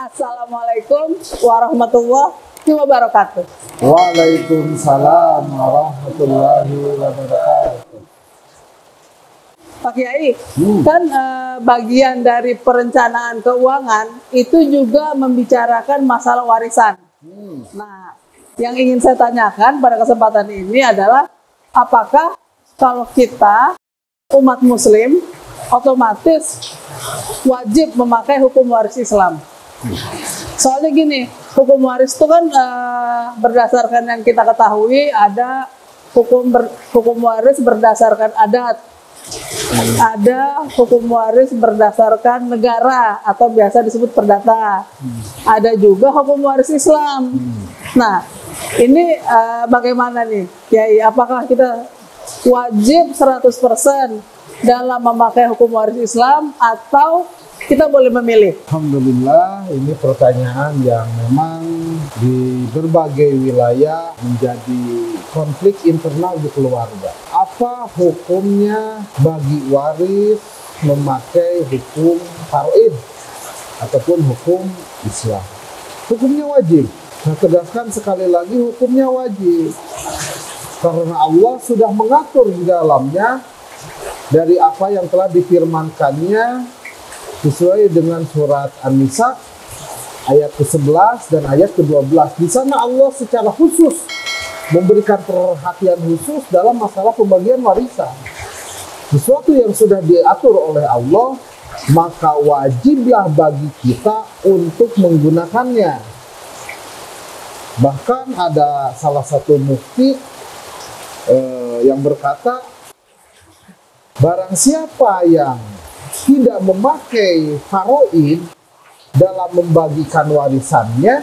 Assalamualaikum warahmatullahi wabarakatuh. Waalaikumsalam warahmatullahi wabarakatuh. Pak Kiai, kan bagian dari perencanaan keuangan itu juga membicarakan masalah warisan. Nah, yang ingin saya tanyakan pada kesempatan ini adalah apakah kalau kita umat muslim otomatis wajib memakai hukum waris Islam? Soalnya gini, hukum waris itu kan berdasarkan yang kita ketahui ada hukum waris berdasarkan adat, ada hukum waris berdasarkan negara atau biasa disebut perdata, ada juga hukum waris Islam. Nah, ini bagaimana nih, Kiai? Apakah kita wajib 100% dalam memakai hukum waris Islam atau kita boleh memilih? Alhamdulillah, ini pertanyaan yang memang di berbagai wilayah menjadi konflik internal di keluarga. Apa hukumnya bagi waris memakai hukum faraid ataupun hukum Islam? Hukumnya wajib. Saya tegaskan sekali lagi, hukumnya wajib. Karena Allah sudah mengatur di dalamnya dari apa yang telah difirmankannya sesuai dengan surat An-Nisa ayat ke-11 dan ayat ke-12. Di sana Allah secara khusus memberikan perhatian khusus dalam masalah pembagian warisan. Sesuatu yang sudah diatur oleh Allah, maka wajiblah bagi kita untuk menggunakannya. Bahkan ada salah satu mufti yang berkata, barang siapa yang tidak memakai faraid dalam membagikan warisannya,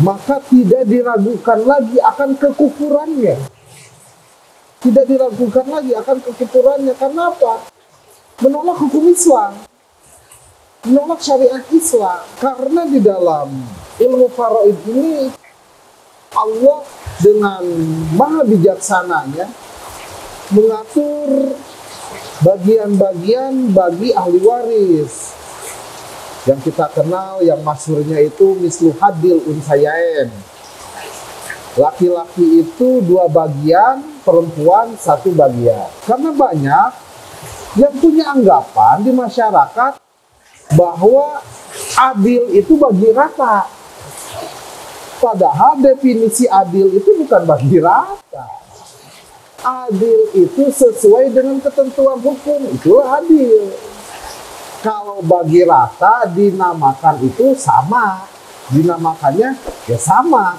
maka tidak diragukan lagi akan kekufurannya. Tidak diragukan lagi akan kekufurannya. Karena apa? Menolak hukum Islam, menolak syariat Islam. Karena di dalam ilmu faraid ini Allah dengan maha bijaksananya mengatur bagian-bagian bagi ahli waris. Yang kita kenal, yang masyhurnya itu mislu hadil unsayain. Laki-laki itu 2 bagian, perempuan 1 bagian. Karena banyak yang punya anggapan di masyarakat bahwa adil itu bagi rata. Padahal definisi adil itu bukan bagi rata. Adil itu sesuai dengan ketentuan hukum, itulah adil. Kalau bagi rata dinamakan itu sama, dinamakannya ya sama,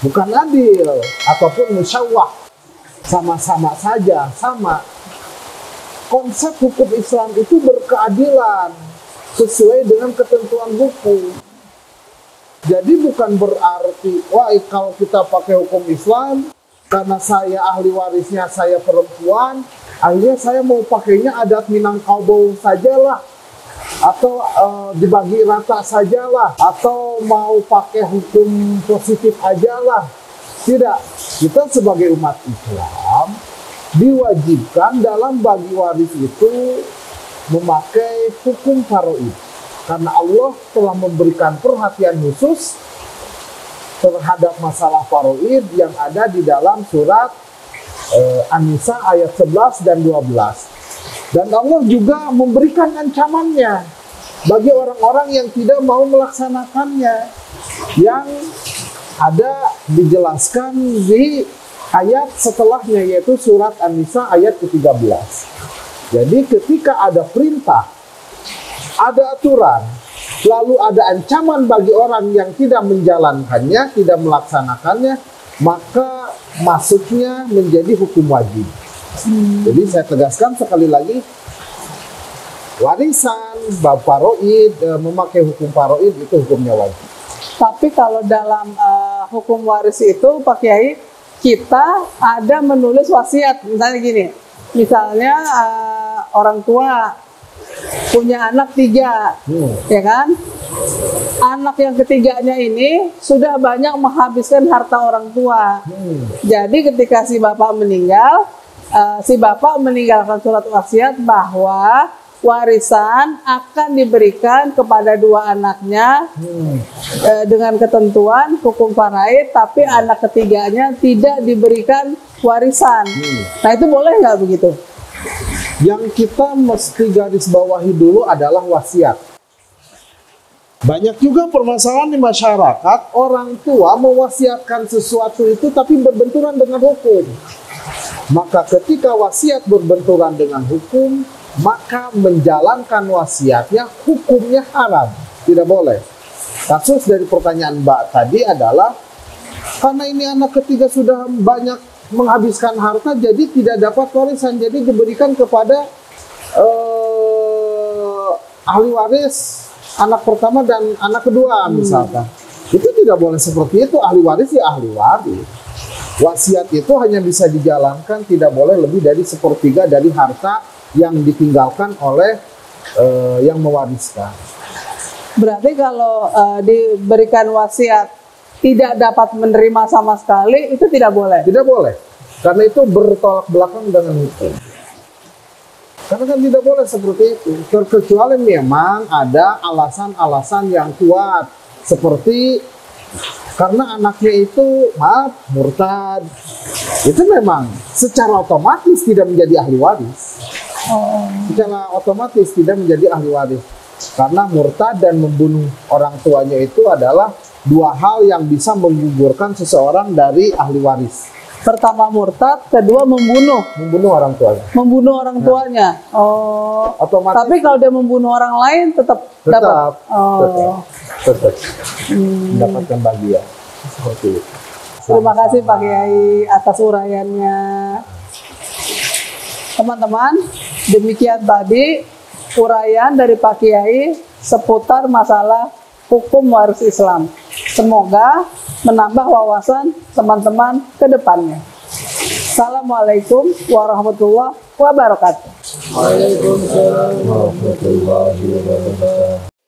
bukan adil ataupun musyawwah, sama-sama saja, sama. Konsep hukum Islam itu berkeadilan sesuai dengan ketentuan hukum. Jadi bukan berarti wah kalau kita pakai hukum Islam karena saya ahli warisnya saya perempuan, akhirnya saya mau pakainya adat Minangkabau sajalah, atau dibagi rata sajalah, atau mau pakai hukum positif ajalah. Tidak, kita sebagai umat Islam diwajibkan dalam bagi waris itu memakai hukum faraid. Karena Allah telah memberikan perhatian khusus terhadap masalah faraid yang ada di dalam surat An-Nisa ayat 11 dan 12. Dan Allah juga memberikan ancamannya bagi orang-orang yang tidak mau melaksanakannya, yang ada dijelaskan di ayat setelahnya, yaitu surat An-Nisa ayat ke-13. Jadi ketika ada perintah, ada aturan, lalu ada ancaman bagi orang yang tidak menjalankannya, tidak melaksanakannya, maka masuknya menjadi hukum wajib. Jadi saya tegaskan sekali lagi, warisan, bab faraid, memakai hukum faraid itu hukumnya wajib. Tapi kalau dalam hukum waris itu, Pak Kiai, kita ada menulis wasiat. Misalnya gini, misalnya orang tua punya anak 3, ya kan? Anak yang ketiganya ini sudah banyak menghabiskan harta orang tua. Jadi ketika si bapak meninggal, si bapak meninggalkan surat wasiat bahwa warisan akan diberikan kepada dua anaknya dengan ketentuan hukum faraid, tapi anak ketiganya tidak diberikan warisan. Nah, itu boleh nggak begitu? Yang kita mesti garis bawahi dulu adalah wasiat. Banyak juga permasalahan di masyarakat, orang tua mewasiatkan sesuatu itu tapi berbenturan dengan hukum. Maka ketika wasiat berbenturan dengan hukum, maka menjalankan wasiatnya hukumnya haram, tidak boleh. Kasus dari pertanyaan Mbak tadi adalah karena ini anak ketiga sudah banyak menghabiskan harta, jadi tidak dapat warisan, jadi diberikan kepada ahli waris anak pertama dan anak kedua misalkan. Itu tidak boleh seperti itu. Ahli waris ya ahli waris. Wasiat itu hanya bisa dijalankan tidak boleh lebih dari 1/3 dari harta yang ditinggalkan oleh yang mewariskan. Berarti kalau diberikan wasiat tidak dapat menerima sama sekali, itu tidak boleh? Tidak boleh. Karena itu bertolak belakang dengan hukum. Karena kan tidak boleh seperti itu. Terkecuali memang ada alasan-alasan yang kuat. Seperti karena anaknya itu, maaf, murtad. Itu memang secara otomatis tidak menjadi ahli waris. Secara otomatis tidak menjadi ahli waris. Karena murtad dan membunuh orang tuanya itu adalah dua hal yang bisa menggugurkan seseorang dari ahli waris. Pertama murtad, kedua membunuh orang tuanya. Membunuh orang tuanya. Oh. Otomatis. Tapi kalau dia membunuh orang lain tetap dapat. Tetap. Mendapatkan bagian. Seperti itu. Terima kasih Pak Kiai atas uraiannya. Teman-teman, demikian tadi uraian dari Pak Kiai seputar masalah hukum waris Islam. Semoga menambah wawasan teman-teman ke depannya. Assalamualaikum warahmatullahi wabarakatuh. Waalaikumsalam warahmatullahi wabarakatuh.